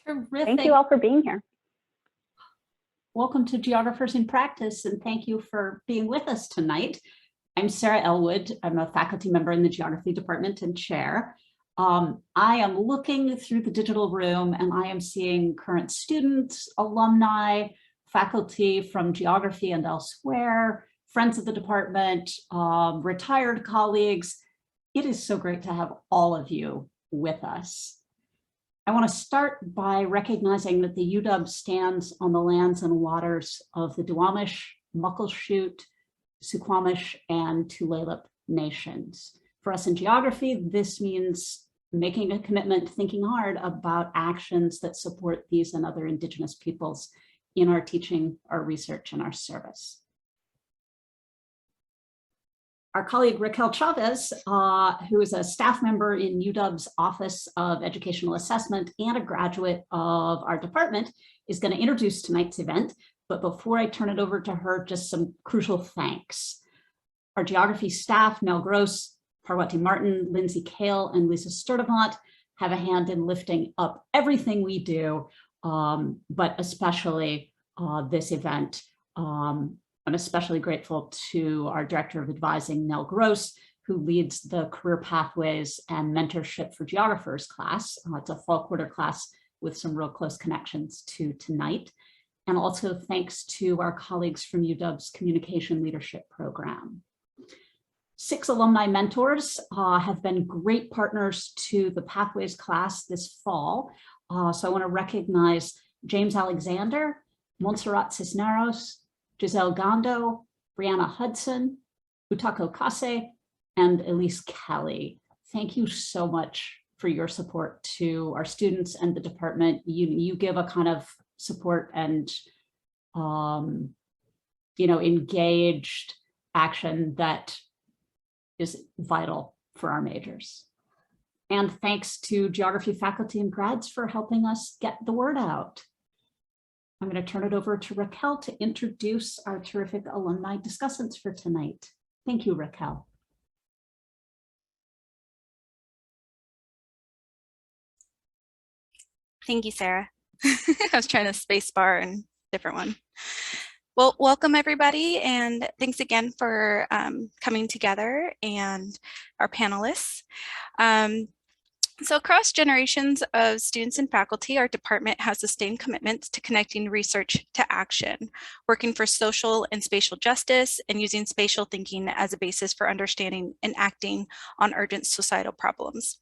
Terrific. Thank you all for being here. Welcome to Geographers in Practice, and thank you for being with us tonight. I'm Sarah Elwood. I'm a faculty member in the Geography Department and chair. I am looking through the digital room and I am seeing current students, alumni, faculty from geography and elsewhere, friends of the department, retired colleagues. It is so great to have all of you with us. I want to start by recognizing that the UW stands on the lands and waters of the Duwamish, Muckleshoot, Suquamish, and Tulalip nations. For us in geography, this means making a commitment, thinking hard about actions that support these and other Indigenous peoples in our teaching, our research, and our service. Our colleague Raquel Chavez, who is a staff member in UW's Office of Educational Assessment and a graduate of our department, is going to introduce tonight's event. But before I turn it over to her, just some crucial thanks. Our geography staff, Mel Gross, Parwati Martin, Lindsay Kale, and Lisa Sturdivant, have a hand in lifting up everything we do, but especially this event. I'm especially grateful to our Director of Advising, Nell Gross, who leads the Career Pathways and Mentorship for Geographers class. It's a fall quarter class with some real close connections to tonight. And also thanks to our colleagues from UW's Communication Leadership Program. 6 alumni mentors have been great partners to the Pathways class this fall. So I want to recognize James Alexander, Montserrat Cisneros, Giselle Gondo, Brianna Hudson, Utako Kase, and Elise Kelly. Thank you so much for your support to our students and the department. You give a kind of support and engaged action that is vital for our majors. And thanks to geography faculty and grads for helping us get the word out. I'm going to turn it over to Raquel to introduce our terrific alumni discussants for tonight. Thank you, Raquel. Thank you, Sarah. I was trying to space bar and different one. Well, welcome everybody, and thanks again for coming together and our panelists. So across generations of students and faculty, our department has sustained commitments to connecting research to action, working for social and spatial justice, and using spatial thinking as a basis for understanding and acting on urgent societal problems.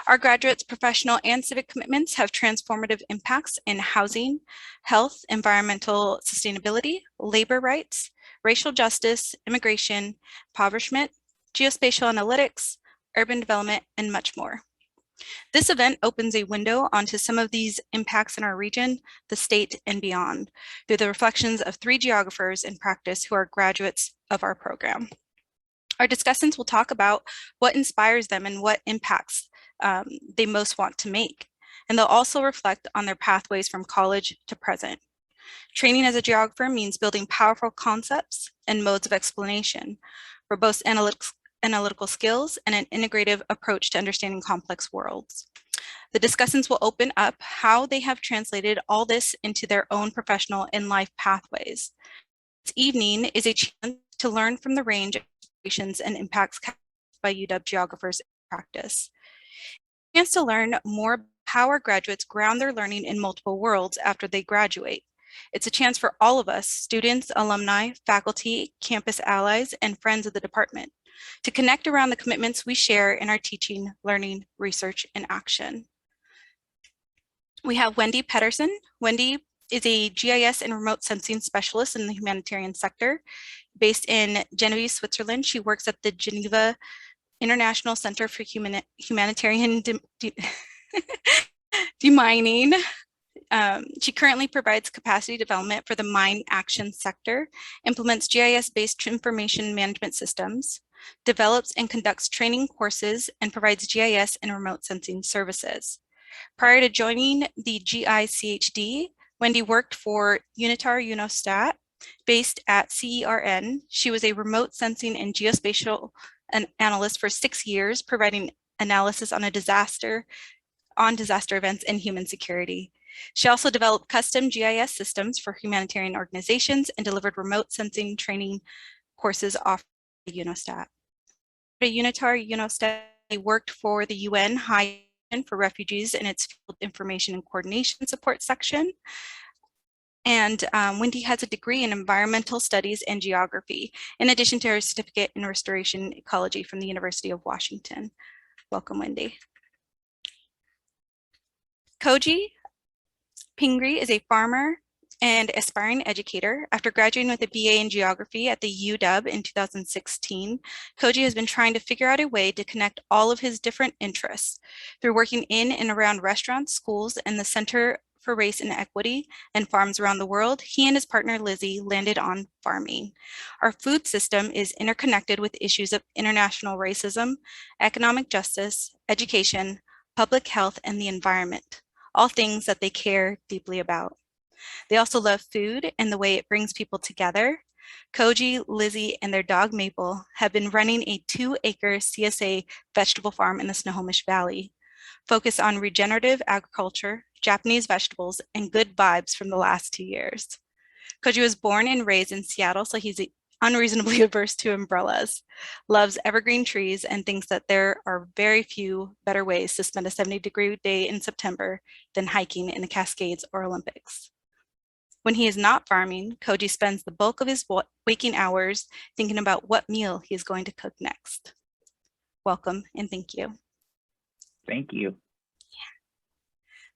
Our graduates' professional and civic commitments have transformative impacts in housing, health, environmental sustainability, labor rights, racial justice, immigration, impoverishment, geospatial analytics, urban development, and much more. This event opens a window onto some of these impacts in our region, the state, and beyond, through the reflections of 3 geographers in practice who are graduates of our program. Our discussants will talk about what inspires them and what impacts they most want to make, and they'll also reflect on their pathways from college to present. Training as a geographer means building powerful concepts and modes of explanation, robust analytical skills, and an integrative approach to understanding complex worlds. The discussants will open up how they have translated all this into their own professional and life pathways. This evening is a chance to learn from the range of inspirations and impacts by UW geographers in practice. A chance to learn more how our graduates ground their learning in multiple worlds after they graduate. It's a chance for all of us, students, alumni, faculty, campus allies, and friends of the department, to connect around the commitments we share in our teaching, learning, research, and action. We have Wendy Pedersen. Wendy is a GIS and remote sensing specialist in the humanitarian sector. Based in Genevieve, Switzerland, she works at the Geneva International Center for Humanitarian Demining. She currently provides capacity development for the mine action sector, implements GIS-based information management systems, develops and conducts training courses, and provides GIS and remote sensing services. Prior to joining the GICHD, Wendy worked for Unitar Unostat, based at CERN. She was a remote sensing and geospatial analyst for 6 years, providing analysis on disaster events and human security. She also developed custom GIS systems for humanitarian organizations and delivered remote sensing training courses offered by UNOSTAT. At UNOSTAT worked for the UN High Commission for Refugees in its Field Information and Coordination Support section. And Wendy has a degree in environmental studies and geography, in addition to her certificate in restoration ecology from the University of Washington. Welcome, Wendy. Koji Pingree is a farmer and aspiring educator. After graduating with a BA in geography at the UW in 2016, Koji has been trying to figure out a way to connect all of his different interests. Through working in and around restaurants, schools, and the Center for Race and Equity and farms around the world, he and his partner Lizzie landed on farming. Our food system is interconnected with issues of international racism, economic justice, education, public health, and the environment, all things that they care deeply about. They also love food and the way it brings people together. Koji, Lizzie, and their dog Maple have been running a 2-acre CSA vegetable farm in the Snohomish Valley, focused on regenerative agriculture, Japanese vegetables, and good vibes from the last 2 years. Koji was born and raised in Seattle, so he's unreasonably averse to umbrellas, loves evergreen trees, and thinks that there are very few better ways to spend a 70-degree day in September than hiking in the Cascades or Olympics. When he is not farming, Koji spends the bulk of his waking hours thinking about what meal he is going to cook next. Welcome and thank you. Thank you.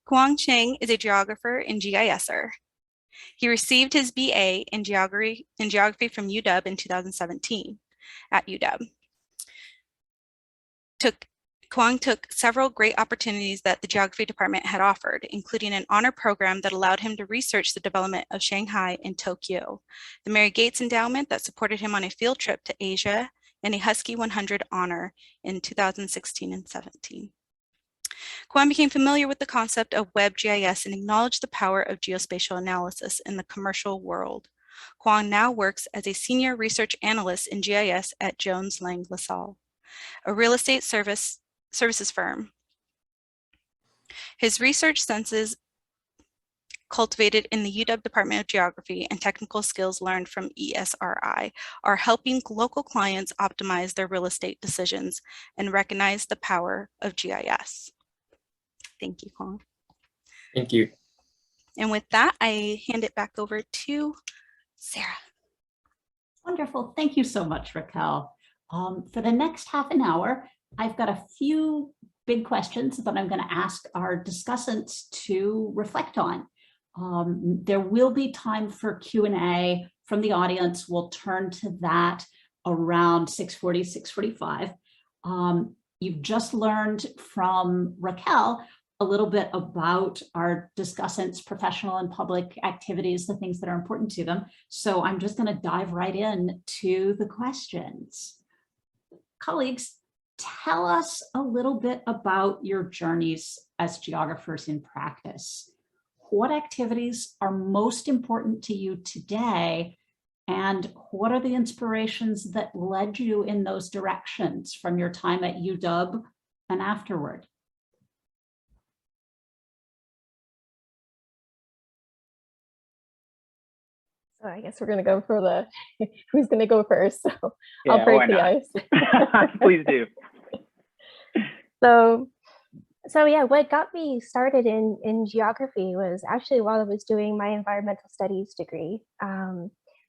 Kwang Cheng is a geographer and GISer. He received his BA in geography from UW in 2017 at UW. Kwang took several great opportunities that the geography department had offered, including an honor program that allowed him to research the development of Shanghai and Tokyo, the Mary Gates Endowment that supported him on a field trip to Asia, and a Husky 100 honor in 2016 and 17. Kwang became familiar with the concept of web GIS and acknowledged the power of geospatial analysis in the commercial world. Kwang now works as a senior research analyst in GIS at Jones Lang LaSalle, a real estate services firm. His research senses cultivated in the UW Department of Geography and technical skills learned from ESRI are helping local clients optimize their real estate decisions and recognize the power of GIS. Thank you, Kwang. Thank you. And with that, I hand it back over to Sarah. Wonderful. Thank you so much, Raquel. For the next half an hour, I've got a few big questions that I'm going to ask our discussants to reflect on. There will be time for Q&A from the audience. We'll turn to that around 6:40, 6:45. You've just learned from Raquel a little bit about our discussants' professional and public activities, the things that are important to them. So I'm just going to dive right in to the questions. Colleagues, tell us a little bit about your journeys as geographers in practice. What activities are most important to you today? And what are the inspirations that led you in those directions from your time at UW and afterward? So I guess we're going to go for the who's going to go first. So Yeah, I'll break the ice. Please do. So yeah, what got me started in geography was actually while I was doing my environmental studies degree.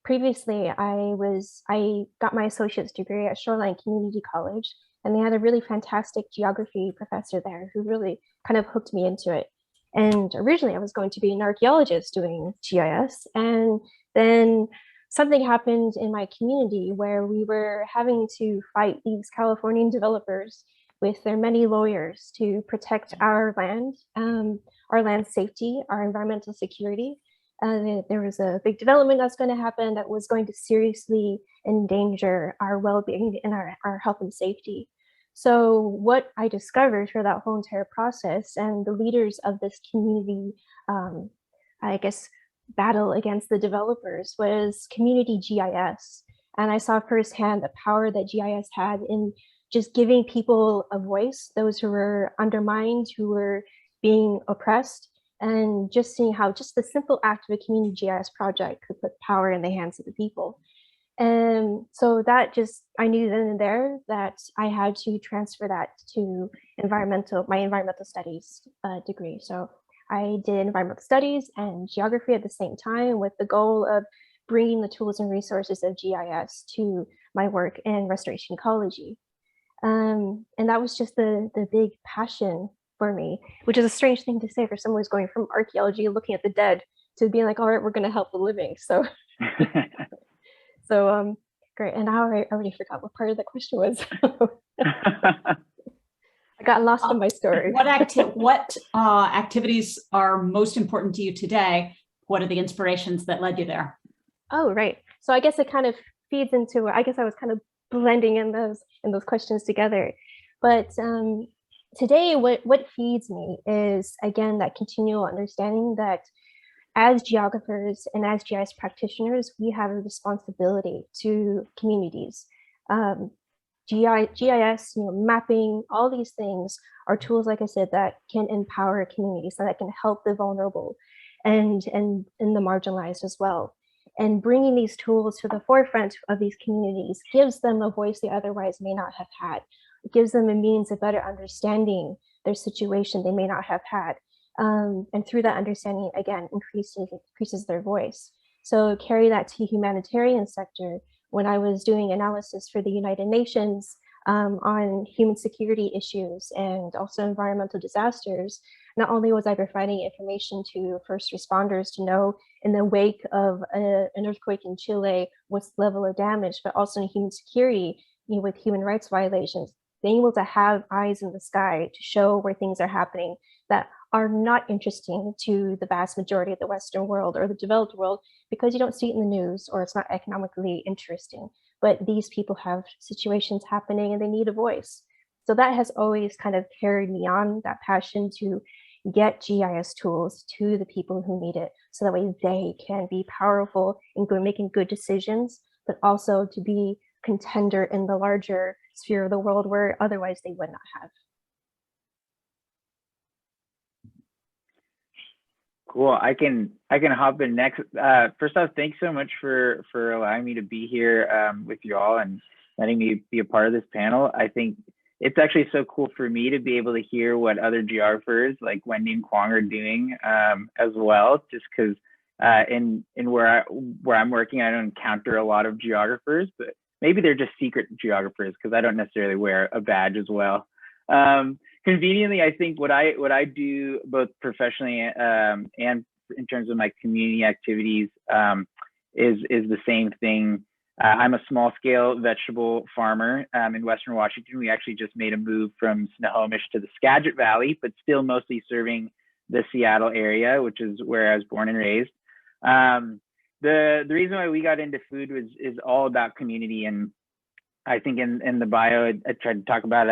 Previously, I got my associate's degree at Shoreline Community College, and they had a really fantastic geography professor there who really kind of hooked me into it. And originally I was going to be an archaeologist doing GIS, and then something happened in my community where we were having to fight these Californian developers with their many lawyers to protect our land safety, our environmental security. There was a big development that's going to happen that was going to seriously endanger our well-being and our health and safety. So what I discovered through that whole entire process, and the leaders of this community, I guess, battle against the developers, was community GIS. And I saw firsthand the power that GIS had in just giving people a voice, those who were undermined, who were being oppressed, and just seeing how just the simple act of a community GIS project could put power in the hands of the people. And so that just, I knew then and there that I had to transfer that to my environmental studies degree. So I did environmental studies and geography at the same time, with the goal of bringing the tools and resources of GIS to my work in restoration ecology. And that was just the big passion for me, which is a strange thing to say for someone who's going from archaeology, looking at the dead, to being like, all right, we're going to help the living. So great. And now I already forgot what part of the question was. I got lost in my story. What activities are most important to you today? What are the inspirations that led you there? Oh, right. So I guess it kind of feeds into, I guess I was kind of blending in those questions together. But today, what feeds me is, again, that continual understanding that as geographers and as GIS practitioners, we have a responsibility to communities. GIS, mapping, all these things are tools, like I said, that can empower communities, so that can help the vulnerable and the marginalized as well. And bringing these tools to the forefront of these communities gives them a voice they otherwise may not have had. It gives them a means of better understanding their situation they may not have had. And through that understanding, again, increases their voice. So carry that to humanitarian sector. When I was doing analysis for the United Nations on human security issues and also environmental disasters, not only was I providing information to first responders to know in the wake of an earthquake in Chile what's the level of damage, but also in human security, with human rights violations, being able to have eyes in the sky to show where things are happening that are not interesting to the vast majority of the Western world or the developed world, because you don't see it in the news or it's not economically interesting. But these people have situations happening and they need a voice. So that has always kind of carried me on, that passion to get GIS tools to the people who need it, so that way they can be powerful in making good decisions, but also to be contender in the larger sphere of the world where otherwise they would not have. Cool. I can hop in next. First off, thanks so much for allowing me to be here with you all and letting me be a part of this panel. I think it's actually so cool for me to be able to hear what other geographers like Wendy and Kwong are doing as well, just because in where I'm working, I don't encounter a lot of geographers, but maybe they're just secret geographers because I don't necessarily wear a badge as well. Conveniently, I think what I do both professionally and in terms of my community activities is the same thing. I'm a small scale vegetable farmer in Western Washington. We actually just made a move from Snohomish to the Skagit Valley, but still mostly serving the Seattle area, which is where I was born and raised. The reason why we got into food is all about community. And I think in the bio, I tried to talk about,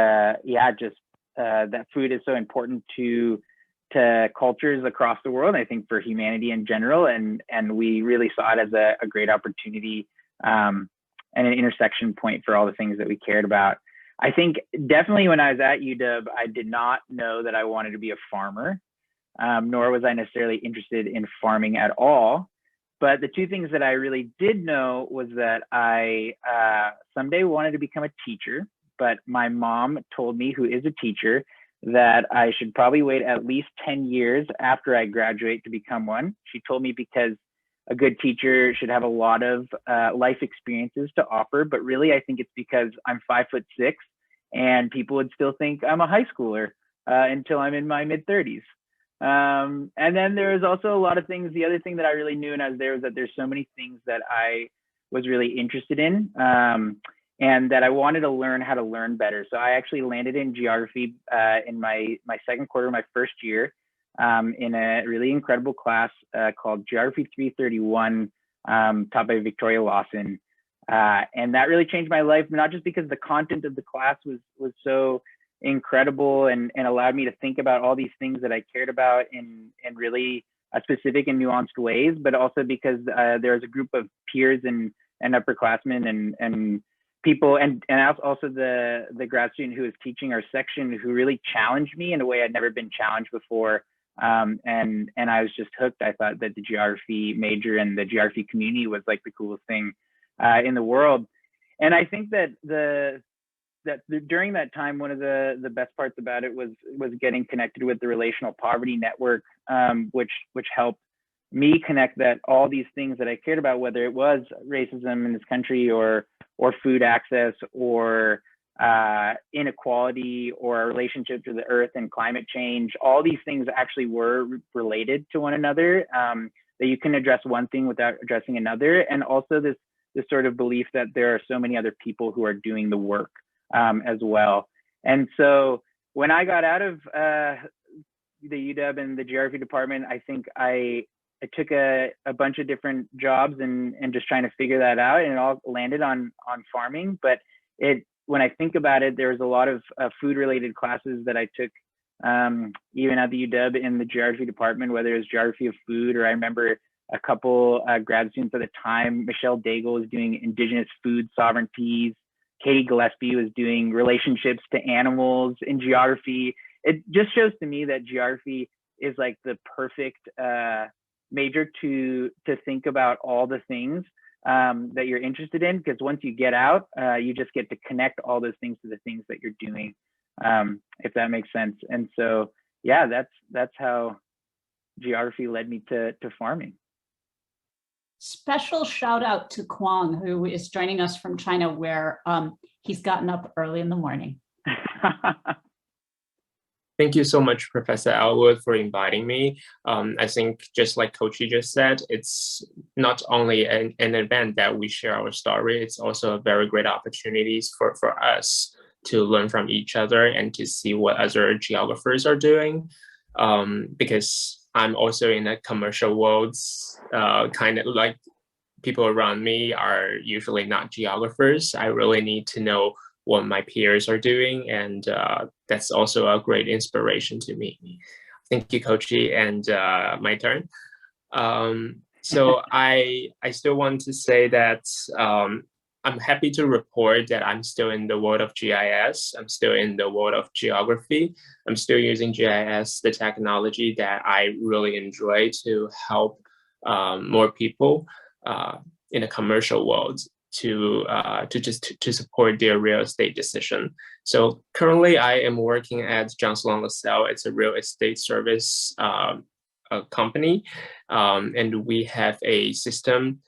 that food is so important to cultures across the world, I think for humanity in general. And we really saw it as a great opportunity and an intersection point for all the things that we cared about. I think definitely when I was at UW, I did not know that I wanted to be a farmer, nor was I necessarily interested in farming at all. But the two things that I really did know was that I someday wanted to become a teacher, but my mom told me, who is a teacher, that I should probably wait at least 10 years after I graduate to become one. She told me because a good teacher should have a lot of life experiences to offer, but really I think it's because I'm 5'6" and people would still think I'm a high schooler until I'm in my mid-30s. And then there was also a lot of things. The other thing that I really knew when I was there was that there's so many things that I was really interested in and that I wanted to learn how to learn better. So I actually landed in geography in my second quarter, my first year, in a really incredible class called Geography 331, taught by Victoria Lawson. And that really changed my life, not just because the content of the class was so incredible and allowed me to think about all these things that I cared about in really specific and nuanced ways, but also because there was a group of peers and upperclassmen and people and also the grad student who was teaching our section who really challenged me in a way I'd never been challenged before And I was just hooked. I thought that the geography major and the geography community was like the coolest thing in the world. And I think that during that time, one of the best parts about it was getting connected with the Relational Poverty Network, which helped me connect that all these things that I cared about, whether it was racism in this country or food access or inequality or our relationship to the earth and climate change, all these things actually were related to one another, that you can address one thing without addressing another. And also this sort of belief that there are so many other people who are doing the work as well. And so when I got out of the UW and the geography department, I think I took a bunch of different jobs and just trying to figure that out, and it all landed on farming. But when I think about it, there was a lot of food related classes that I took even at the UW in the geography department, whether it was geography of food, or I remember a couple grad students at the time, Michelle Daigle was doing indigenous food sovereignties. Katie Gillespie was doing relationships to animals in geography. It just shows to me that geography is like the perfect major to think about all the things that you're interested in, because once you get out, you just get to connect all those things to the things that you're doing, if that makes sense. And so, yeah, that's how geography led me to farming. Special shout out to Kwong, who is joining us from China, where he's gotten up early in the morning. Thank you so much, Professor Elwood, for inviting me. I think just like Coachy just said, it's not only an event that we share our story, it's also a very great opportunities for us to learn from each other and to see what other geographers are doing. Because I'm also in a commercial world, kind of like people around me are usually not geographers. I really need to know what my peers are doing, and that's also a great inspiration to me. Thank you, Coachy, and my turn. So I still want to say that I'm happy to report that I'm still in the world of GIS. I'm still in the world of geography. I'm still using GIS, the technology that I really enjoy to help more people in a commercial world to support their real estate decision. So currently I am working at Johnson & LaSalle. It's a real estate service company. And we have a system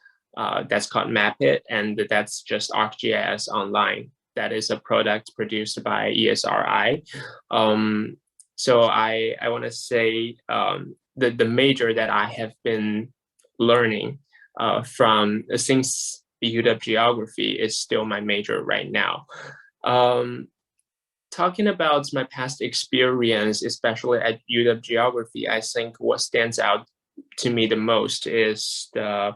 that's called Mapit, and that's just ArcGIS Online. That is a product produced by ESRI. So I want to say the major that I have been learning from since UW Geography is still my major right now. Talking about my past experience, especially at UW Geography, I think what stands out to me the most is the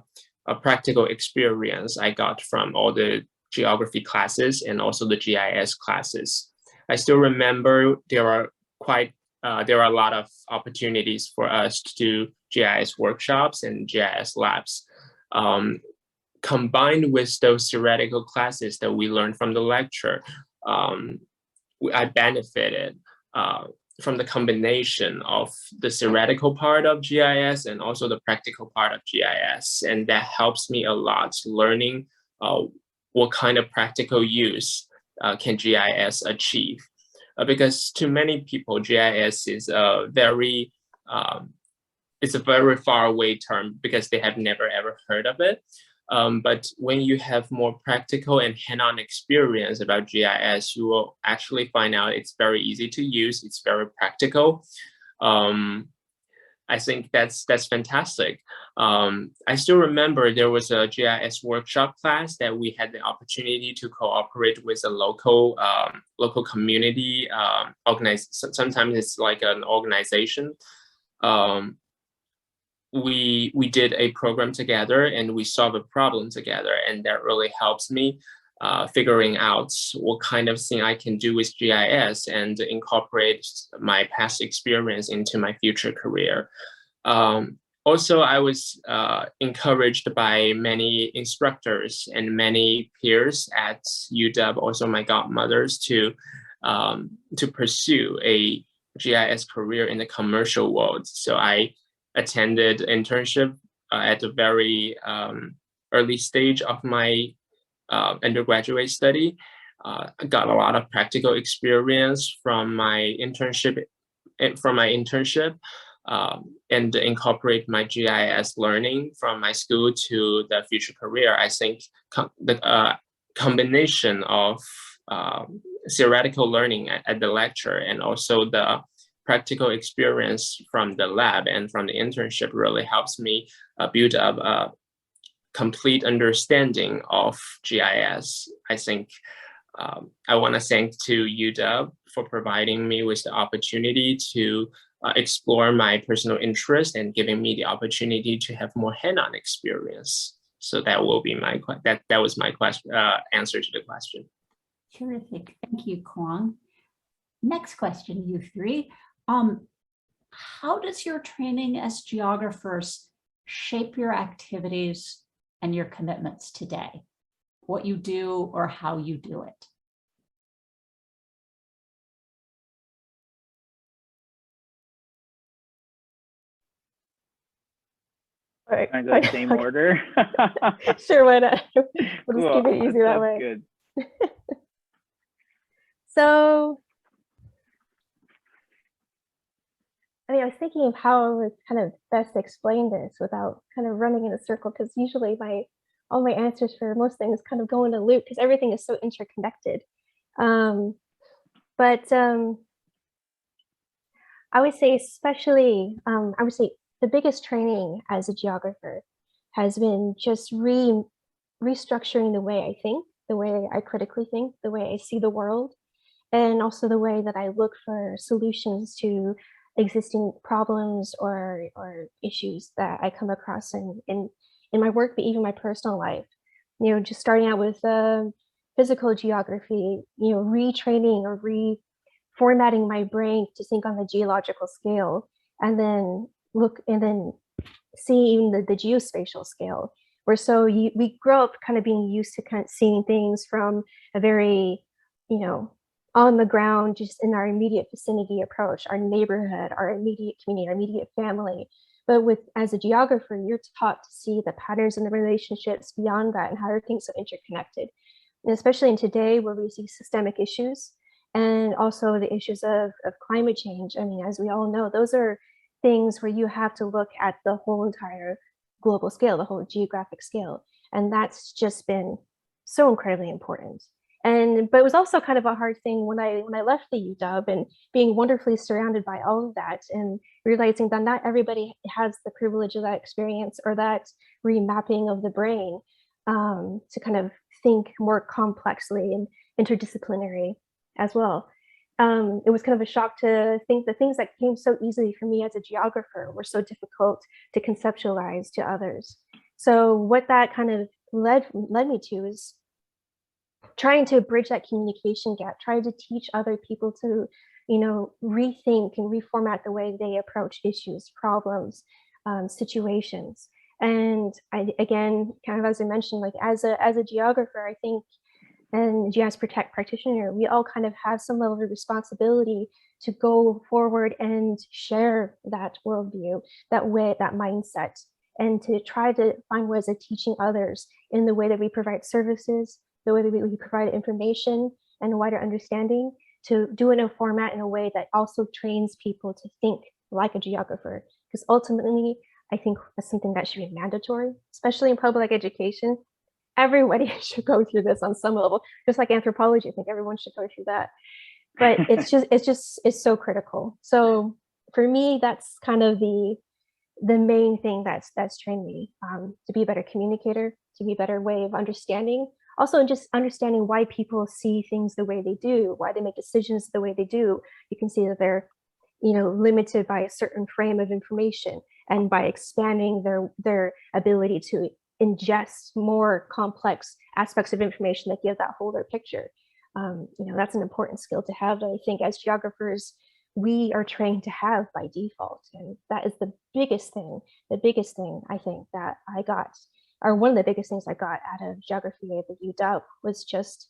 practical experience I got from all the geography classes and also the GIS classes. I still remember there are a lot of opportunities for us to do GIS workshops and GIS labs. Combined with those theoretical classes that we learned from the lecture, I benefited from the combination of the theoretical part of GIS and also the practical part of GIS. And that helps me a lot learning what kind of practical use can GIS achieve. Because to many people, GIS is it's a very far away term because they have never ever heard of it. But when you have more practical and hand-on experience about GIS, you will actually find out it's very easy to use. It's very practical. I think that's fantastic. I still remember there was a GIS workshop class that we had the opportunity to cooperate with a local community sometimes it's like an organization. We did a program together and we solved a problem together, and that really helps me figuring out what kind of thing I can do with GIS and incorporate my past experience into my future career. Also, I was encouraged by many instructors and many peers at UW, also my godmothers, to pursue a GIS career in the commercial world. So I attended internship at a very early stage of my undergraduate study. I got a lot of practical experience from my internship, and incorporate my GIS learning from my school to the future career. I think the combination of theoretical learning at the lecture and also the practical experience from the lab and from the internship really helps me build up a complete understanding of GIS. I think I want to thank to UW for providing me with the opportunity to explore my personal interest and giving me the opportunity to have more hand-on experience. So that will be my that was my question answer to the question. Terrific, thank you, Kwong. Next question, you three. How does your training as geographers shape your activities and your commitments today? What you do or how you do it? All right. Can I go same order? Sure, why not? We'll just Cool. keep it easy that That's way. good. So, I mean, I was thinking of how I would kind of best explain this without kind of running in a circle, because usually all my answers for most things kind of go in a loop because everything is so interconnected. But I would say especially, I would say the biggest training as a geographer has been just restructuring the way I think, the way I critically think, the way I see the world, and also the way that I look for solutions to existing problems or issues that I come across in my work, but even my personal life. You know, just starting out with physical geography, you know, retraining or reformatting my brain to think on the geological scale, and then see even the geospatial scale. Where we grow up kind of being used to kind of seeing things from a very, you know, on the ground, just in our immediate vicinity approach, our neighborhood, our immediate community, our immediate family. But as a geographer, you're taught to see the patterns and the relationships beyond that and how everything's so interconnected. And especially in today where we see systemic issues and also the issues of climate change. I mean, as we all know, those are things where you have to look at the whole entire global scale, the whole geographic scale. And that's just been so incredibly important. But it was also kind of a hard thing when I left the UW and being wonderfully surrounded by all of that and realizing that not everybody has the privilege of that experience or that remapping of the brain to kind of think more complexly and interdisciplinary as well. It was kind of a shock to think the things that came so easily for me as a geographer were so difficult to conceptualize to others. So what that kind of led me to is trying to bridge that communication gap, trying to teach other people to, you know, rethink and reformat the way they approach issues, problems, situations. And again, kind of as I mentioned, like as a geographer, I think, and GIS practitioner, we all kind of have some level of responsibility to go forward and share that worldview, that way, that mindset, and to try to find ways of teaching others in the way that we provide services, the way that we provide information and a wider understanding, to do it in a format in a way that also trains people to think like a geographer. Because ultimately, I think that's something that should be mandatory, especially in public education. Everybody should go through this on some level, just like anthropology. I think everyone should go through that. But it's so critical. So for me, that's kind of the main thing that's trained me to be a better communicator, to be a better way of understanding. Also, just understanding why people see things the way they do, why they make decisions the way they do. You can see that they're, you know, limited by a certain frame of information, and by expanding their ability to ingest more complex aspects of information that give that whole picture. You know, that's an important skill to have that I think as geographers we are trained to have by default, and that is the biggest thing I think that I got, or one of the biggest things I got out of geography at the UW, was just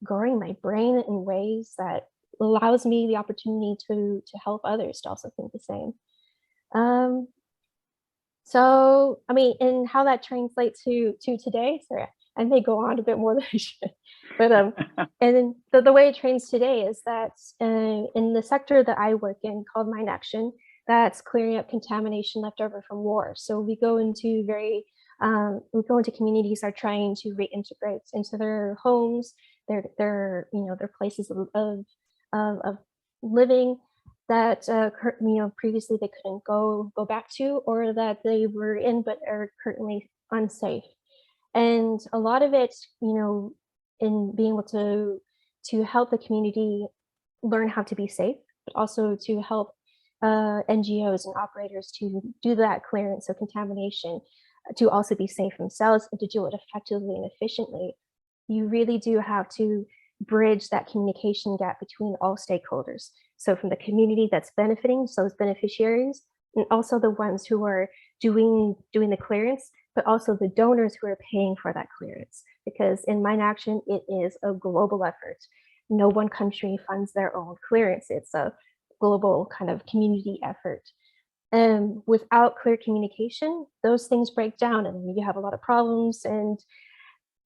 growing my brain in ways that allows me the opportunity to help others to also think the same. So, I mean, and how that translates to today, sorry, I may go on a bit more than I should, but and then the way it trains today is that in the sector that I work in called Mine Action, that's clearing up contamination left over from war. So we go into communities that are trying to reintegrate into their homes, their places of living that previously they couldn't go back to, or that they were in but are currently unsafe. And a lot of it, in being able to help the community learn how to be safe, but also to help NGOs and operators to do that clearance of contamination, to also be safe themselves and to do it effectively and efficiently. You really do have to bridge that communication gap between all stakeholders. So from the community that's benefiting, so those beneficiaries, and also the ones who are doing the clearance, but also the donors who are paying for that clearance. Because in Mine Action, it is a global effort. No one country funds their own clearance. It's a global kind of community effort. And without clear communication, those things break down and you have a lot of problems. And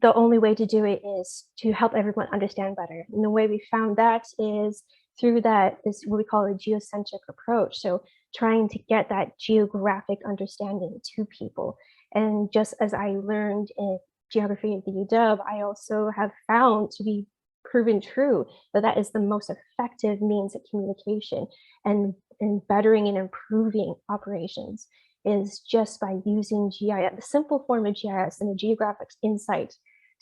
the only way to do it is to help everyone understand better. And the way we found that is through that is what we call a geocentric approach. So trying to get that geographic understanding to people. And just as I learned in geography at the UW, I also have found to be proven true that that is the most effective means of communication and bettering and improving operations is just by using GIS, the simple form of GIS and a geographic insight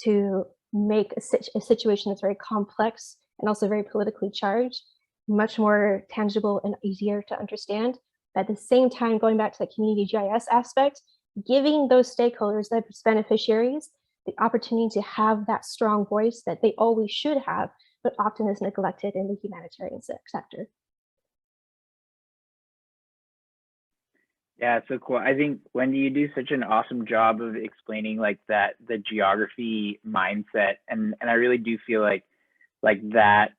to make a situation that's very complex and also very politically charged, much more tangible and easier to understand. At the same time, going back to the community GIS aspect, giving those stakeholders, those beneficiaries, the opportunity to have that strong voice that they always should have, but often is neglected in the humanitarian sector. Yeah, it's so cool. I think, Wendy, you do such an awesome job of explaining like that, the geography mindset. And I really do feel like that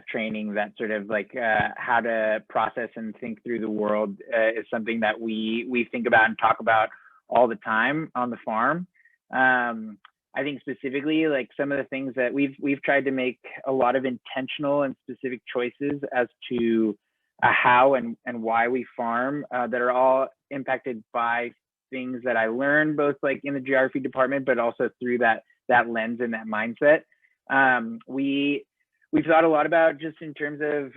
training, that sort of like how to process and think through the world is something that we think about and talk about all the time on the farm. I think specifically like some of the things that we've tried to make a lot of intentional and specific choices as to how and why we farm that are all impacted by things that I learned both like in the geography department, but also through that lens and that mindset. We've thought a lot about just in terms of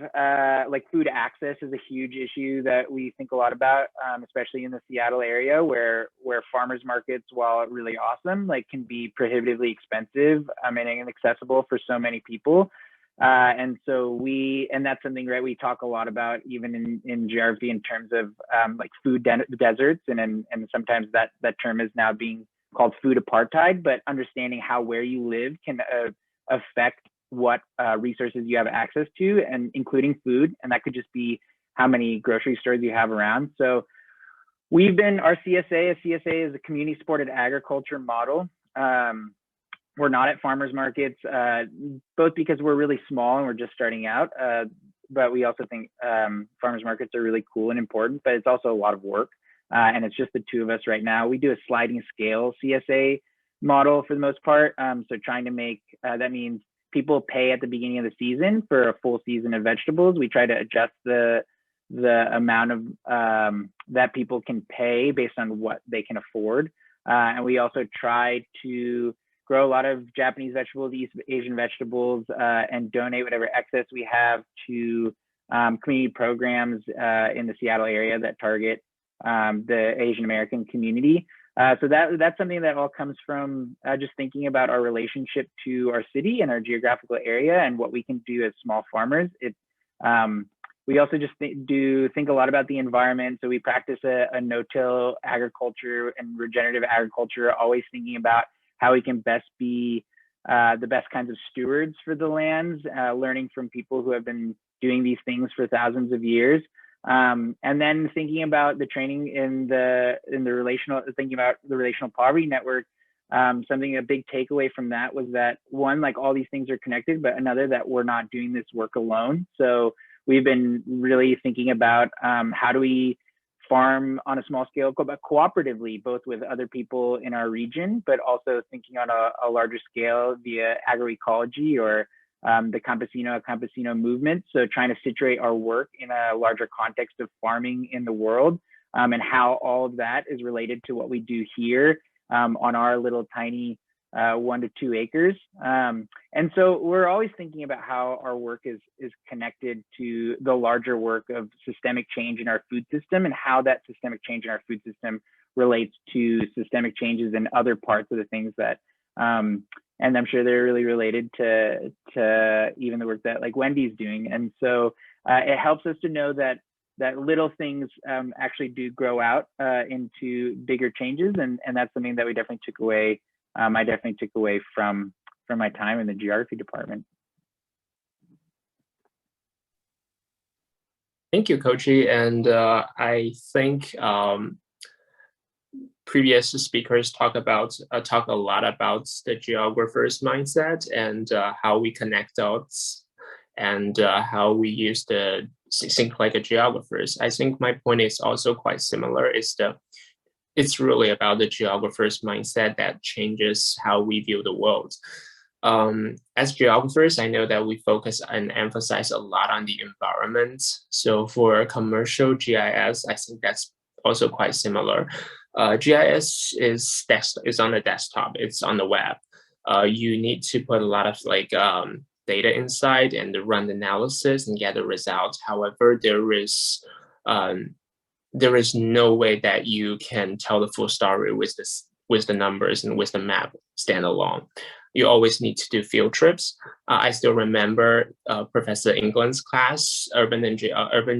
like food access is a huge issue that we think a lot about, especially in the Seattle area where farmers markets, while really awesome, like can be prohibitively expensive and inaccessible for so many people. And that's something, right, we talk a lot about even in geography in terms of like food deserts, and sometimes that term is now being called food apartheid, but understanding how where you live can affect what resources you have access to, and including food. And that could just be how many grocery stores you have around. So our CSA is a community supported agriculture model. We're not at farmers markets, both because we're really small and we're just starting out, but we also think farmers markets are really cool and important, but it's also a lot of work. And it's just the two of us right now. We do a sliding scale CSA model for the most part. So trying to make, that means people pay at the beginning of the season for a full season of vegetables. We try to adjust the amount of that people can pay based on what they can afford. And we also try to grow a lot of Japanese vegetables, East Asian vegetables, and donate whatever excess we have to community programs in the Seattle area that target the Asian American community. So that's something that all comes from just thinking about our relationship to our city and our geographical area and what we can do as small farmers. We also just think a lot about the environment. So we practice a no-till agriculture and regenerative agriculture, always thinking about how we can best be the best kinds of stewards for the lands, learning from people who have been doing these things for thousands of years. And then thinking about the training in the relational, thinking about the relational poverty network. something, a big takeaway from that was that one, like all these things are connected, but another that we're not doing this work alone. So we've been really thinking about how do we farm on a small scale, but cooperatively, both with other people in our region, but also thinking on a larger scale via agroecology or the campesino movement. So trying to situate our work in a larger context of farming in the world, and how all of that is related to what we do here on our little tiny 1 to 2 acres. And so we're always thinking about how our work is connected to the larger work of systemic change in our food system, and how that systemic change in our food system relates to systemic changes in other parts of the things that, and I'm sure they're really related to even the work that like Wendy's doing. And so it helps us to know that little things actually do grow out into bigger changes. And that's something that we definitely took away. I definitely took away from my time in the geography department. Thank you, Kochi. And I think previous speakers talk a lot about the geographer's mindset and how we connect dots and how we use the think like a geographers. I think my point is also quite similar. It's really about the geographer's mindset that changes how we view the world. As geographers, I know that we focus and emphasize a lot on the environment. So for commercial GIS, I think that's also quite similar. GIS is on the desktop, it's on the web. You need to put a lot of like data inside and run the analysis and get the results. However, there is no way that you can tell the full story with the numbers and with the map standalone. You always need to do field trips. I still remember Professor England's class, urban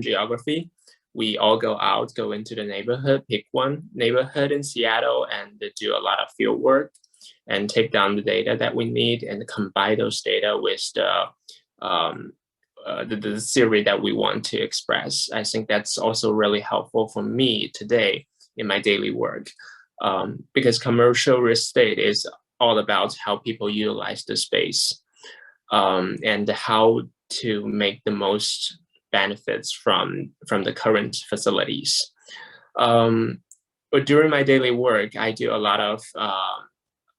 geography. We all go into the neighborhood, pick one neighborhood in Seattle, and do a lot of field work and take down the data that we need and combine those data with the theory that we want to express. I think that's also really helpful for me today in my daily work, because commercial real estate is all about how people utilize the space and how to make the most benefits from the current facilities. But during my daily work, I do a lot of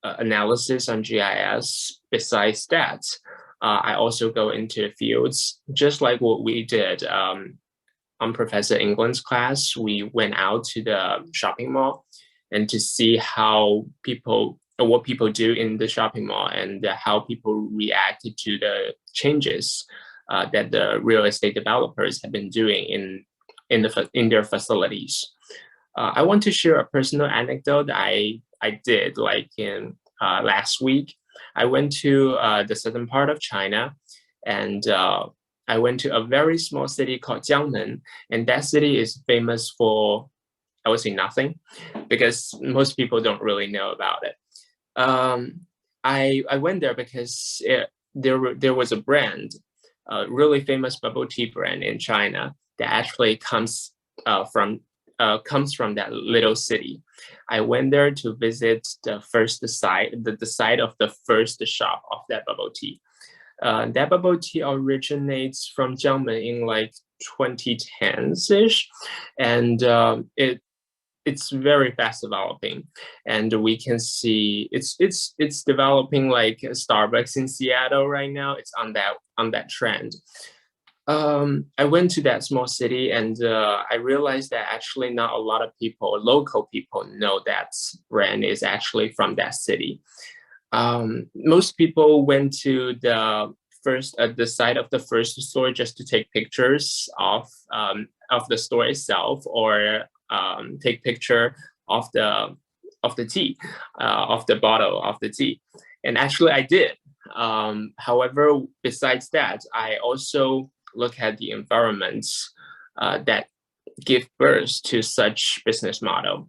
analysis on GIS. Besides that, I also go into the fields, just like what we did on Professor England's class. We went out to the shopping mall and to see how what people do in the shopping mall and how people reacted to the changes that the real estate developers have been doing in their facilities. I want to share a personal anecdote I did like in last week. I went to the southern part of China, and I went to a very small city called Jiangmen, and that city is famous for, I would say, nothing, because most people don't really know about it. I went there because there was a brand, a really famous bubble tea brand in China that actually comes from that little city. I went there to visit the site of the first shop of that bubble tea. That bubble tea originates from Jiangmen in like 2010s-ish, and it's very fast developing, and we can see it's developing like Starbucks in Seattle right now. It's on that trend. I went to that small city, and I realized that actually not a lot of local people know that brand is actually from that city. Most people went to the site of the first store just to take pictures of the store itself, or take picture of the tea, of the bottle of the tea. And actually I did. However, besides that, I also look at the environments that give birth to such business model.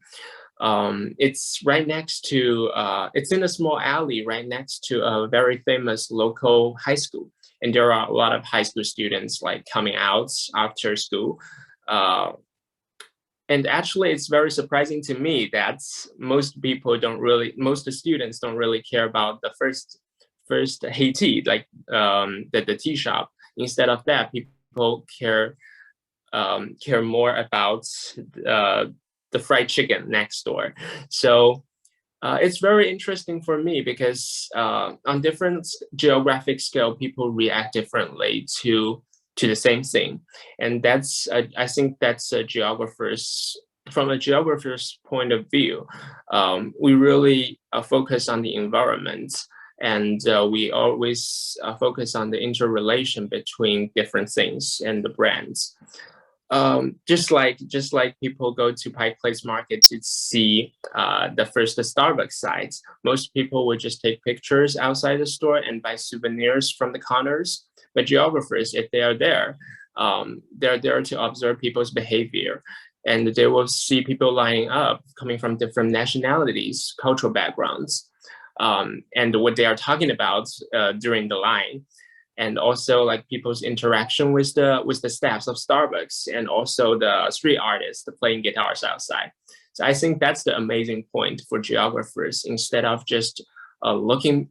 It's right next to, it's in a small alley right next to a very famous local high school. And there are a lot of high school students like coming out after school. And actually, it's very surprising to me that most students don't really care about the first hey tea, like the tea shop. Instead of that, people care more about the fried chicken next door. So it's very interesting for me because on different geographic scale, people react differently to the same thing, and that's I think that's from a geographer's point of view. We really focus on the environment, and we always focus on the interrelation between different things and the brands. Just like people go to Pike Place Market to see the first Starbucks sites, most people would just take pictures outside the store and buy souvenirs from the counters. But geographers, if they are there, they're there to observe people's behavior, and they will see people lining up coming from different nationalities, cultural backgrounds, and what they are talking about during the line. And also like people's interaction with the staffs of Starbucks, and also the street artists playing guitars outside. So I think that's the amazing point for geographers. Instead of just looking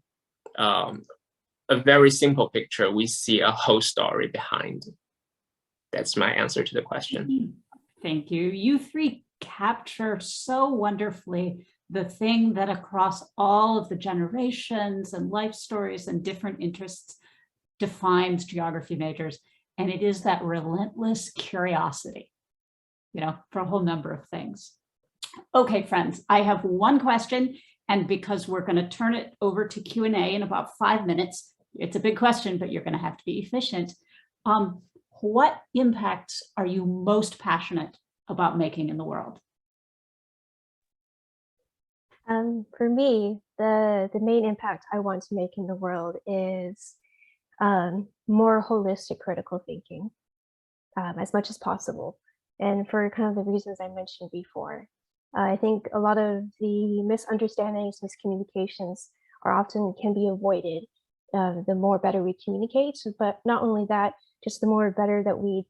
a very simple picture, we see a whole story behind. That's my answer to the question. Thank you. You three capture so wonderfully the thing that across all of the generations and life stories and different interests defines geography majors, and it is that relentless curiosity, for a whole number of things. Okay, friends, I have one question, and because we're going to turn it over to Q&A in about 5 minutes, it's a big question, but you're going to have to be efficient. What impacts are you most passionate about making in the world? For me, the main impact I want to make in the world is more holistic critical thinking as much as possible. And for kind of the reasons I mentioned before, I think a lot of the misunderstandings, miscommunications can be avoided the more better we communicate. But not only that, just the more better that we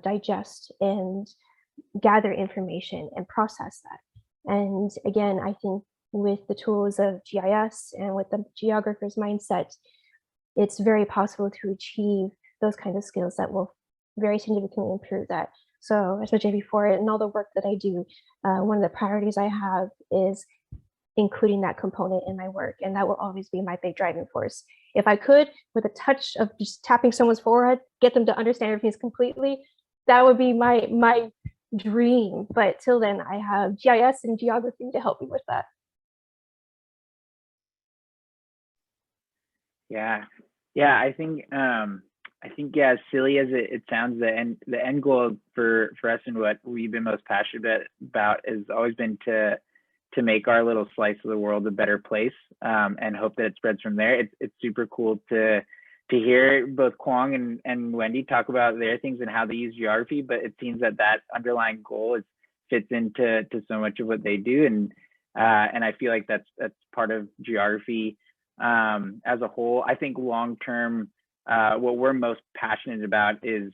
digest and gather information and process that. And again, I think with the tools of GIS and with the geographer's mindset, it's very possible to achieve those kind of skills that will very significantly improve that. So as mentioned before, in all the work that I do, one of the priorities I have is including that component in my work, and that will always be my big driving force. If I could, with a touch of just tapping someone's forehead, get them to understand everything completely, that would be my dream. But till then, I have GIS and geography to help me with that. Yeah, I think yeah, as silly as it sounds, the end goal for us and what we've been most passionate about has always been to make our little slice of the world a better place, and hope that it spreads from there. It's super cool to hear both Kwong and Wendy talk about their things and how they use geography, but it seems that underlying goal fits into so much of what they do, and I feel like that's part of geography as a whole. I think long term, what we're most passionate about is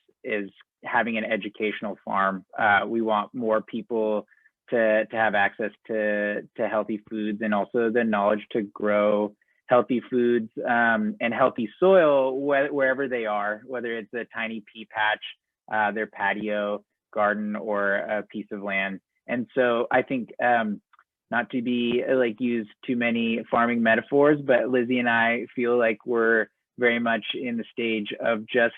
having an educational farm. We want more people to have access to healthy foods, and also the knowledge to grow healthy foods and healthy soil wherever they are, whether it's a tiny pea patch, their patio garden, or a piece of land. And so I think, not to be use too many farming metaphors, but Lizzie and I feel like we're very much in the stage of just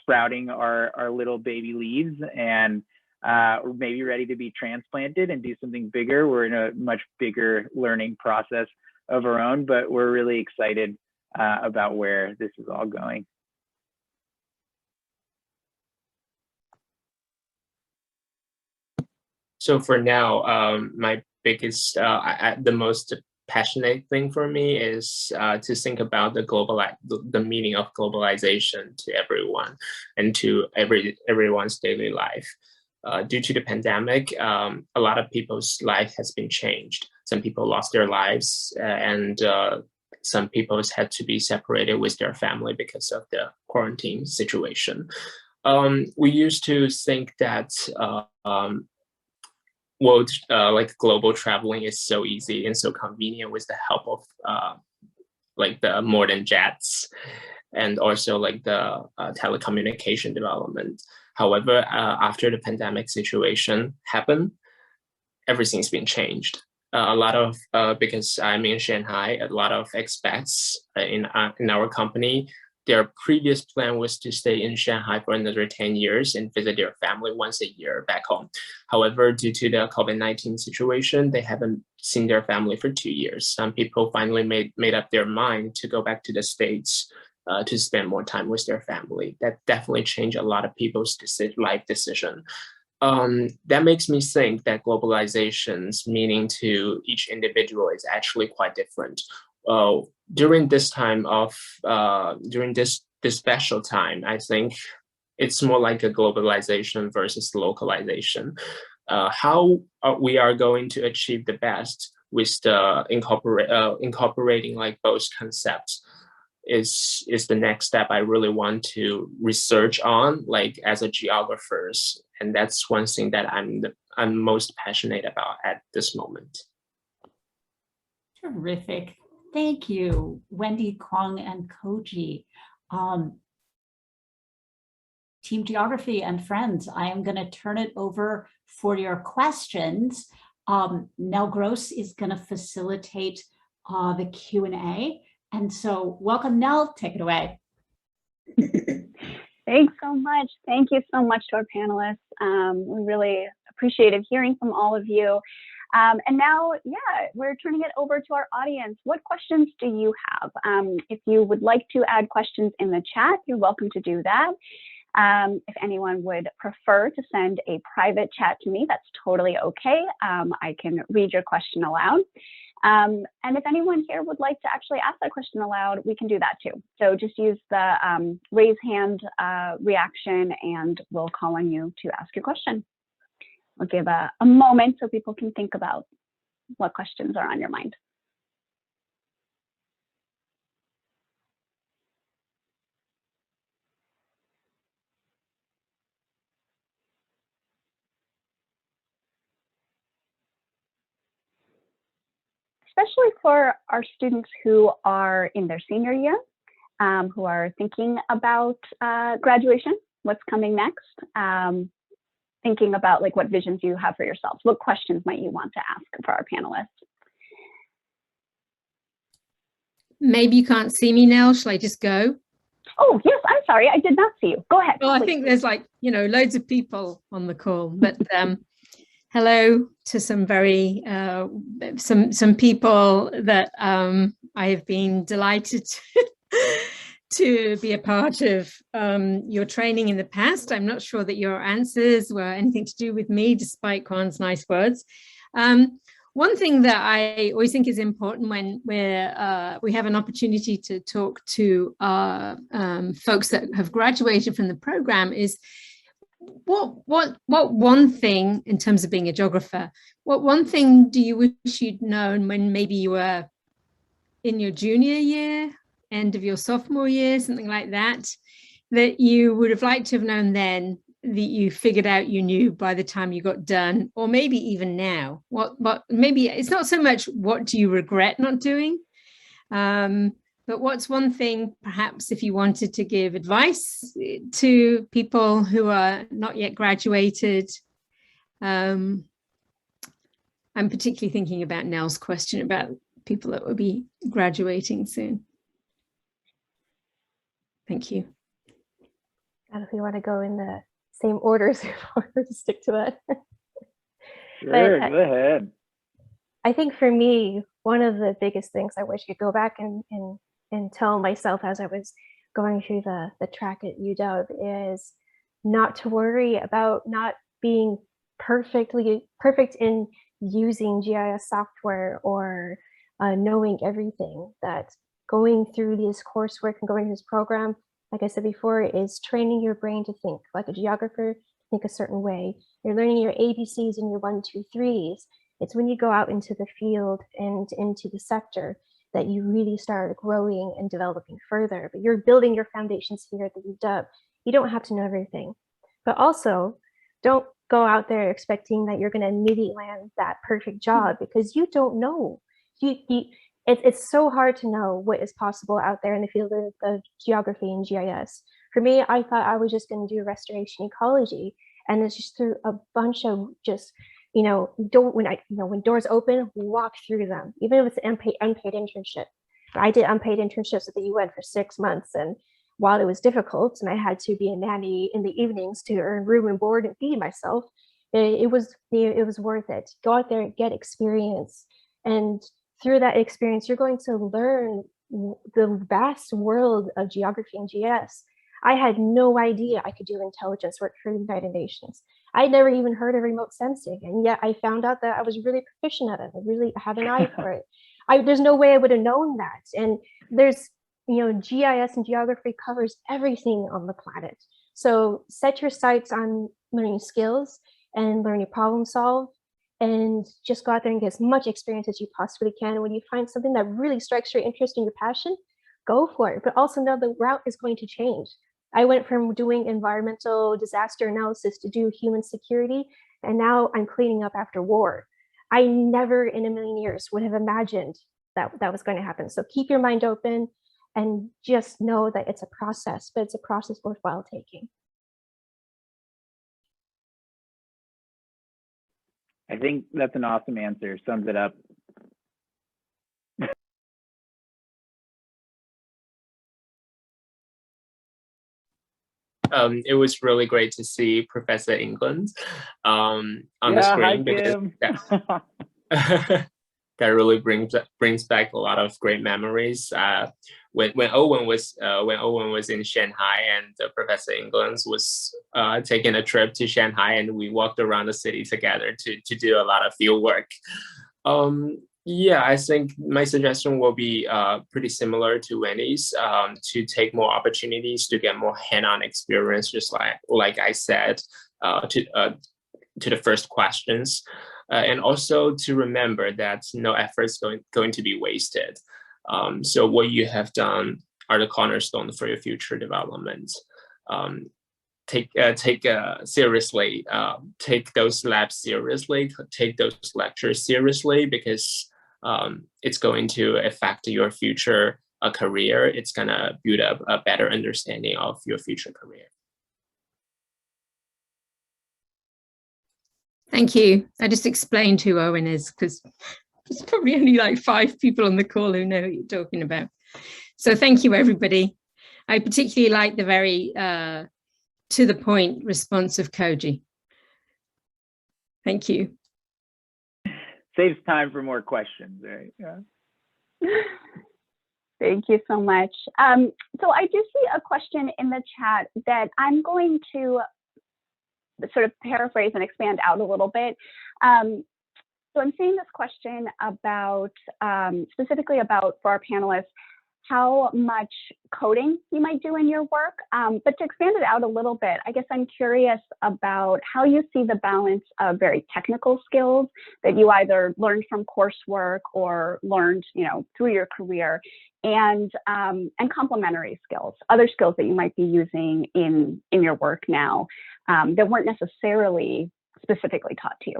sprouting our little baby leaves, and we're maybe ready to be transplanted and do something bigger. We're in a much bigger learning process of our own, but we're really excited about where this is all going. So for now, my biggest, the most passionate thing for me is to think about the meaning of globalization to everyone and to everyone's daily life. Due to the pandemic, a lot of people's life has been changed. Some people lost their lives, and some people had to be separated with their family because of the quarantine situation. We used to think that world, like global traveling is so easy and so convenient with the help of like the modern jets and also like the telecommunication development. However, after the pandemic situation happened, everything's been changed. A lot of, because I'm in Shanghai, a lot of expats in our company, their previous plan was to stay in Shanghai for another 10 years and visit their family once a year back home. However, due to the COVID-19 situation, they haven't seen their family for 2 years. Some people finally made up their mind to go back to the States to spend more time with their family. That definitely changed a lot of people's life decision. That makes me think that globalization's meaning to each individual is actually quite different. During this time of, during this special time, I think it's more like a globalization versus localization. How we are going to achieve the best with the incorporating like both concepts is the next step I really want to research on, like as a geographers. And that's one thing that I'm most passionate about at this moment. Terrific. Thank you, Wendy, Kwong, and Koji. Team Geography and friends, I am going to turn it over for your questions. Nell Gross is going to facilitate the Q&A. And so welcome, Nell, take it away. Thanks so much. Thank you so much to our panelists. We really appreciated hearing from all of you. And now, yeah, we're turning it over to our audience. What questions do you have? If you would like to add questions in the chat, you're welcome to do that. If anyone would prefer to send a private chat to me, that's totally okay. I can read your question aloud. And if anyone here would like to actually ask that question aloud, we can do that too. So just use the raise hand reaction and we'll call on you to ask your question. We'll give a moment so people can think about what questions are on your mind. Especially for our students who are in their senior year, who are thinking about graduation, what's coming next, thinking about like what visions you have for yourselves, what questions might you want to ask for our panelists? Maybe you can't see me now, shall I just go? Oh, yes, I'm sorry, I did not see you. Go ahead. Well, I think there's like, you know, loads of people on the call, but hello to some very, some people that I have been delighted to be a part of your training in the past. I'm not sure that your answers were anything to do with me, despite Kwan's nice words. One thing that I always think is important when we have an opportunity to talk to folks that have graduated from the program is what one thing, in terms of being a geographer, what one thing do you wish you'd known when maybe you were in your junior year, end of your sophomore year, something like that, that you would have liked to have known then, that you figured out you knew by the time you got done, or maybe even now? What maybe it's not so much what do you regret not doing, but what's one thing, perhaps, if you wanted to give advice to people who are not yet graduated? I'm particularly thinking about Nell's question about people that will be graduating soon. Thank you. And if we want to go in the same orders, to stick to that. Sure, go ahead. I think for me, one of the biggest things I wish I could go back and tell myself as I was going through the track at UW is not to worry about not being perfect in using GIS software or knowing everything. That going through this coursework and going through this program, like I said before, is training your brain to think like a geographer, think a certain way. You're learning your ABCs and your 1, 2, 3s. It's when you go out into the field and into the sector that you really start growing and developing further. But you're building your foundations here at the UW. You don't have to know everything. But also, don't go out there expecting that you're going to immediately land that perfect job, because you don't know. It's so hard to know what is possible out there in the field of geography and GIS. For me, I thought I was just going to do restoration ecology, and it's just through a bunch of just, when doors open, walk through them, even if it's an unpaid internship. I did unpaid internships at the UN for 6 months, and while it was difficult and I had to be a nanny in the evenings to earn room and board and feed myself, it was worth it. Go out there, get experience, and through that experience, you're going to learn the vast world of geography and GIS. I had no idea I could do intelligence work for the United Nations. I'd never even heard of remote sensing, and yet I found out that I was really proficient at it. I really have an eye for it. There's no way I would have known that. And there's, GIS and geography covers everything on the planet. So set your sights on learning skills and learning problem solve, and just go out there and get as much experience as you possibly can. And when you find something that really strikes your interest and your passion, go for it. But also know the route is going to change. I went from doing environmental disaster analysis to do human security, and now I'm cleaning up after war. I never in a million years would have imagined that was going to happen. So keep your mind open and just know that it's a process, but it's a process worthwhile taking. I think that's an awesome answer. Sums it up. It was really great to see Professor England on the screen, because that really brings back a lot of great memories. When Owen was in Shanghai, and Professor England was taking a trip to Shanghai, and we walked around the city together to do a lot of field work. Yeah, I think my suggestion will be pretty similar to Wendy's, to take more opportunities to get more hand-on experience, just like I said, to the first questions, and also to remember that no effort is going to be wasted. So what you have done are the cornerstone for your future development. Take seriously, take those labs seriously, take those lectures seriously, because it's going to affect your future career. It's gonna build up a better understanding of your future career. Thank you. I just explained who Owen is, because there's probably only like 5 people on the call who know what you're talking about. So thank you, everybody. I particularly like the very to the point response of Koji. Thank you. Saves time for more questions, right? Yeah. Thank you so much. So I do see a question in the chat that I'm going to sort of paraphrase and expand out a little bit. So I'm seeing this question about, specifically about, for our panelists, how much coding you might do in your work. But to expand it out a little bit, I guess I'm curious about how you see the balance of very technical skills that you either learned from coursework or learned, through your career, and complementary skills, other skills that you might be using in your work now that weren't necessarily specifically taught to you.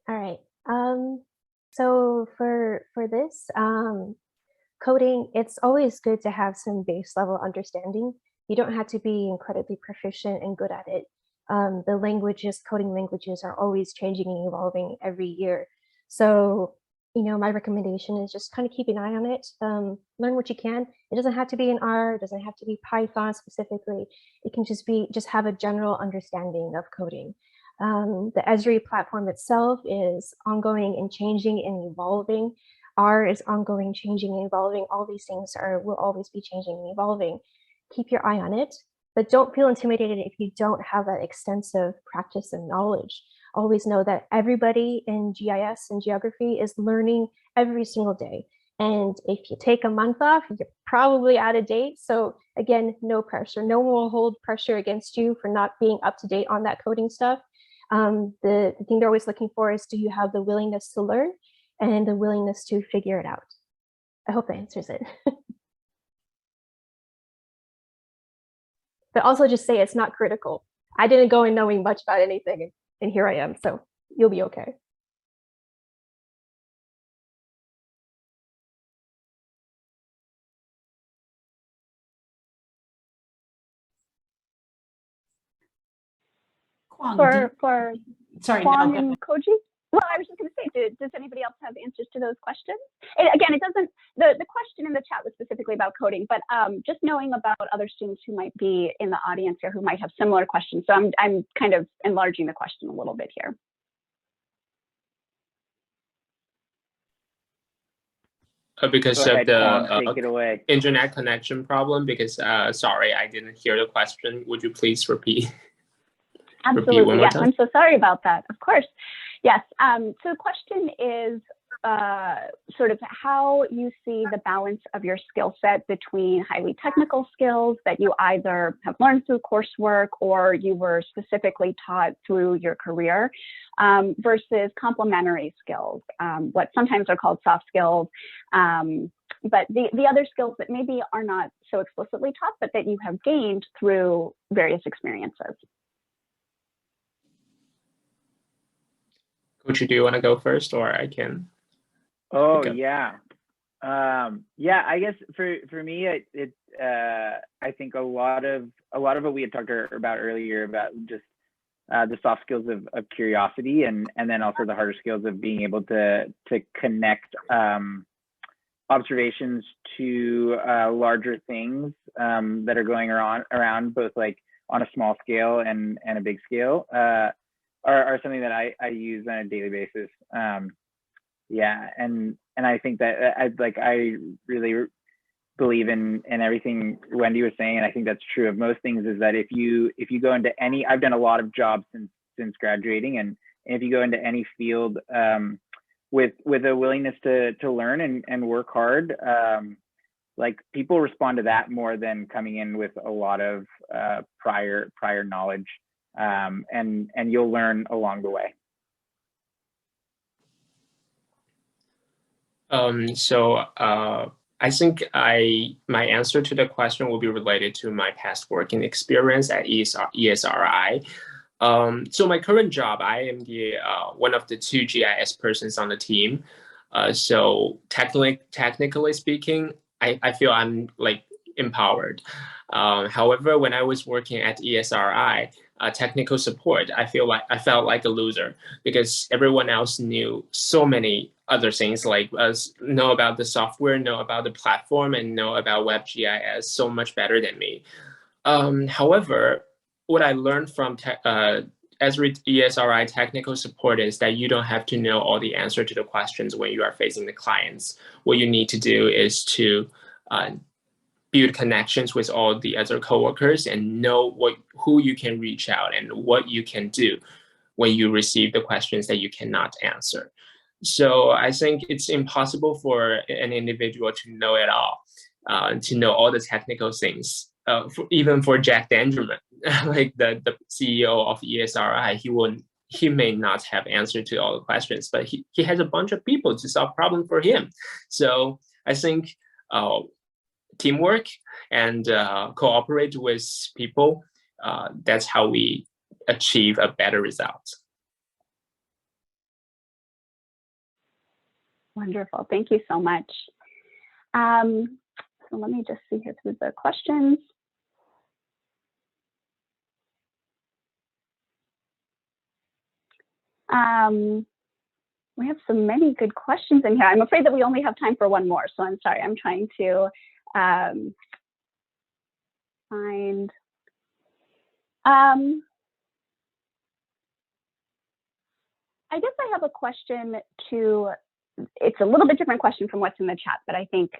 All right. So for this coding, it's always good to have some base level understanding. You don't have to be incredibly proficient and good at it. The languages, coding languages, are always changing and evolving every year. So, my recommendation is just kind of keep an eye on it. Learn what you can. It doesn't have to be in R. It doesn't have to be Python specifically. It can just have a general understanding of coding. The Esri platform itself is ongoing and changing and evolving. R is ongoing, changing and evolving. All these things will always be changing and evolving. Keep your eye on it, but don't feel intimidated if you don't have that extensive practice and knowledge. Always know that everybody in GIS and geography is learning every single day. And if you take a month off, you're probably out of date. So again, no pressure. No one will hold pressure against you for not being up to date on that coding stuff. The thing they're always looking for is, do you have the willingness to learn and the willingness to figure it out? I hope that answers it. but also just say it's not critical. I didn't go in knowing much about anything, and here I am, so you'll be okay. Kwong, For sorry, Kwong no, and Koji? Well, I was just going to say, does anybody else have answers to those questions? Again, it doesn't, the question in the chat was specifically about coding, but just knowing about other students who might be in the audience here who might have similar questions. So I'm kind of enlarging the question a little bit here. Because Go ahead, of Kwong, take the it away. internet connection problem, because sorry, I didn't hear the question. Would you please repeat? Absolutely, repeat one more yes, time? I'm so sorry about that, of course. Yes, so the question is sort of how you see the balance of your skill set between highly technical skills that you either have learned through coursework or you were specifically taught through your career versus complementary skills, what sometimes are called soft skills, but the other skills that maybe are not so explicitly taught, but that you have gained through various experiences. Coach, do you want to go first, or I can? Oh yeah, yeah. I guess for me, I think a lot of what we had talked about earlier about just the soft skills of curiosity, and then also the harder skills of being able to connect observations to larger things that are going around both like on a small scale and a big scale. Are something that I use on a daily basis. Yeah, and I think that I really believe in everything Wendy was saying, and I think that's true of most things. Is that if you go into any, I've done a lot of jobs since graduating, and if you go into any field with a willingness to learn and work hard, like people respond to that more than coming in with a lot of prior knowledge. And you'll learn along the way. I think my answer to the question will be related to my past working experience at ESRI. So my current job, I am the one of the 2 GIS persons on the team. So technically speaking, I feel I'm like empowered. However, when I was working at ESRI, technical support, I felt like a loser because everyone else knew so many other things, like know about the software, know about the platform, and know about WebGIS so much better than me. However, what I learned from ESRI technical support is that you don't have to know all the answer to the questions when you are facing the clients. What you need to do is to build connections with all the other coworkers and know who you can reach out and what you can do when you receive the questions that you cannot answer. So I think it's impossible for an individual to know it all, to know all the technical things. Even for Jack Dangerman, like the CEO of ESRI, he may not have answer to all the questions, but he has a bunch of people to solve problems for him. So I think teamwork and cooperate with people, that's how we achieve a better result. Wonderful, thank you so much. So let me just see here through the questions. We have so many good questions in here. I'm afraid that we only have time for one more, so I'm sorry. I'm trying to find. I guess I have a question to, it's a little bit different question from what's in the chat, but I think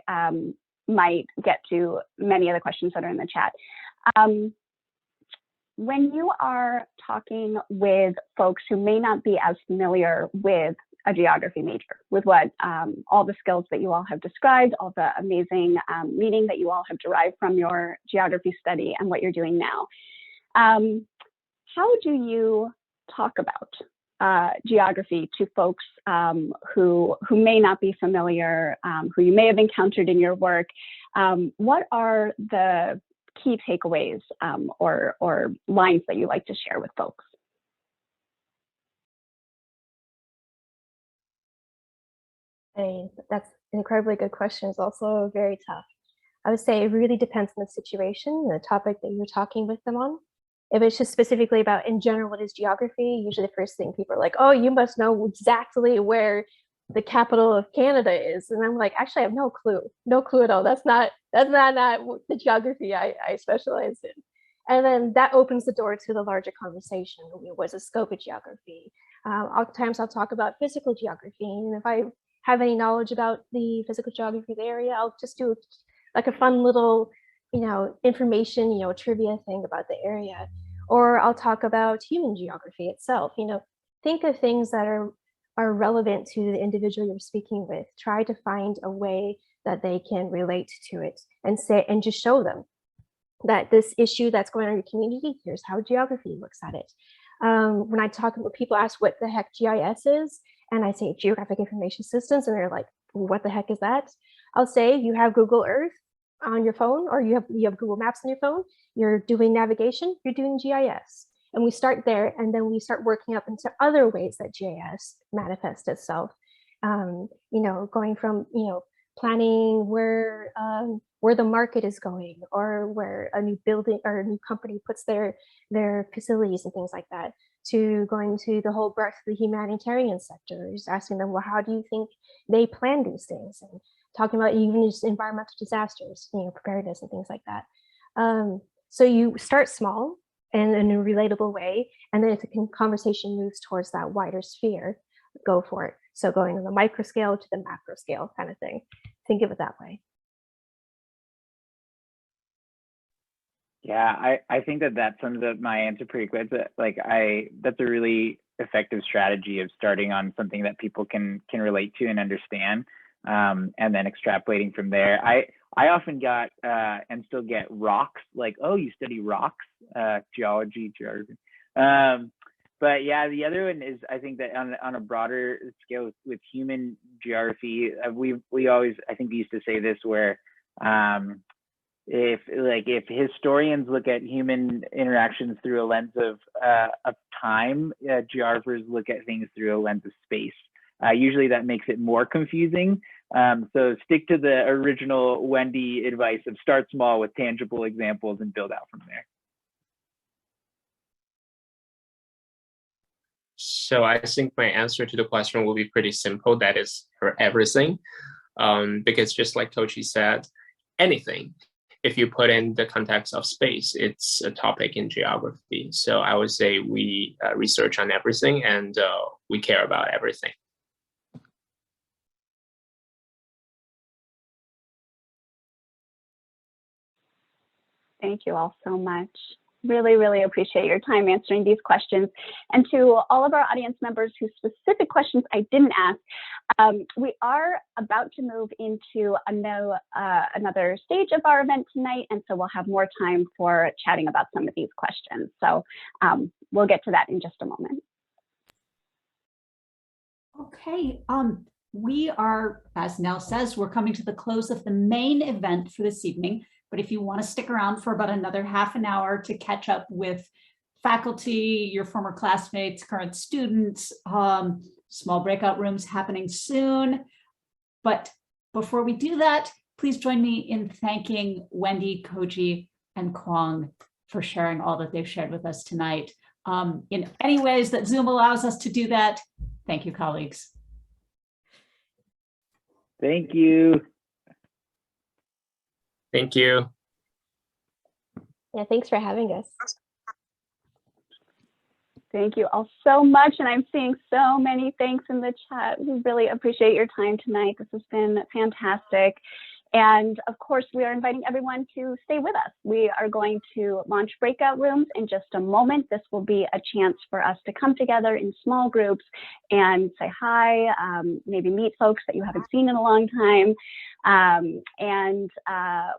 might get to many of the questions that are in the chat. When you are talking with folks who may not be as familiar with a geography major, with what all the skills that you all have described, all the amazing meaning that you all have derived from your geography study and what you're doing now, how do you talk about geography to folks who may not be familiar, who you may have encountered in your work? What are the key takeaways or lines that you like to share with folks? That's an incredibly good question. It's also very tough. I would say it really depends on the situation, the topic that you're talking with them on. If it's just specifically about, in general, what is geography, usually the first thing people are like, oh, you must know exactly where the capital of Canada is. And I'm like, actually, I have no clue at all. That's not the geography I specialize in. And then that opens the door to the larger conversation. What's the scope of geography? Oftentimes I'll talk about physical geography. And if I have any knowledge about the physical geography of the area, I'll just do like a fun little, information, trivia thing about the area. Or I'll talk about human geography itself. Think of things that are relevant to the individual you're speaking with. Try to find a way that they can relate to it and just show them that this issue that's going on in your community, here's how geography looks at it. When I talk about, people ask what the heck GIS is, and I say Geographic Information Systems, and they're like, what the heck is that? I'll say you have Google Earth on your phone, or you have Google Maps on your phone, you're doing navigation, you're doing GIS. And we start there, and then we start working up into other ways that GIS manifests itself. Going from, planning where the market is going, or where a new building or a new company puts their facilities and things like that, to going to the whole breadth of the humanitarian sector, just asking them, well, how do you think they plan these things? And talking about even just environmental disasters, preparedness and things like that. So you start small and in a relatable way, and then if the conversation moves towards that wider sphere, go for it. So going from the micro scale to the macro scale kind of thing. Think of it that way. Yeah, I think that sums up my answer pretty quick. That's a really effective strategy of starting on something that people can relate to and understand, and then extrapolating from there. I often got and still get rocks, like, oh, you study rocks, geology, geography. But yeah, the other one is, I think that on a broader scale with human geography, we always, I think we used to say this, where if historians look at human interactions through a lens of time, geographers look at things through a lens of space. Usually that makes it more confusing. So stick to the original Wendy advice of start small with tangible examples and build out from there. So I think my answer to the question will be pretty simple. That is for everything, because just like Tochi said, anything, if you put in the context of space, it's a topic in geography. So I would say we research on everything, and we care about everything. Thank you all so much. Really, really appreciate your time answering these questions. And to all of our audience members whose specific questions I didn't ask, we are about to move into another stage of our event tonight, and so we'll have more time for chatting about some of these questions. So we'll get to that in just a moment. Okay, we are, as Nell says, we're coming to the close of the main event for this evening. But if you want to stick around for about another half an hour to catch up with faculty, your former classmates, current students, small breakout rooms happening soon. But before we do that, please join me in thanking Wendy, Koji, and Kwong for sharing all that they've shared with us tonight. In any ways that Zoom allows us to do that, thank you, colleagues. Thank you. Thank you. Yeah, thanks for having us. Thank you all so much. And I'm seeing so many thanks in the chat. We really appreciate your time tonight. This has been fantastic. And of course, we are inviting everyone to stay with us. We are going to launch breakout rooms in just a moment. This will be a chance for us to come together in small groups and say hi, maybe meet folks that you haven't seen in a long time.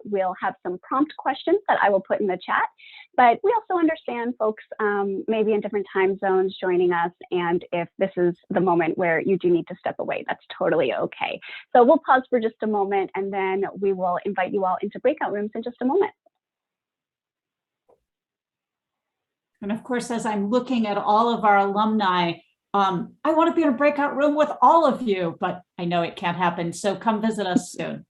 We'll have some prompt questions that I will put in the chat. But we also understand folks maybe in different time zones joining us. And if this is the moment where you do need to step away, that's totally okay. So we'll pause for just a moment, and then we will invite you all into breakout rooms in just a moment. And of course, as I'm looking at all of our alumni, I want to be in a breakout room with all of you, but I know it can't happen. So come visit us soon.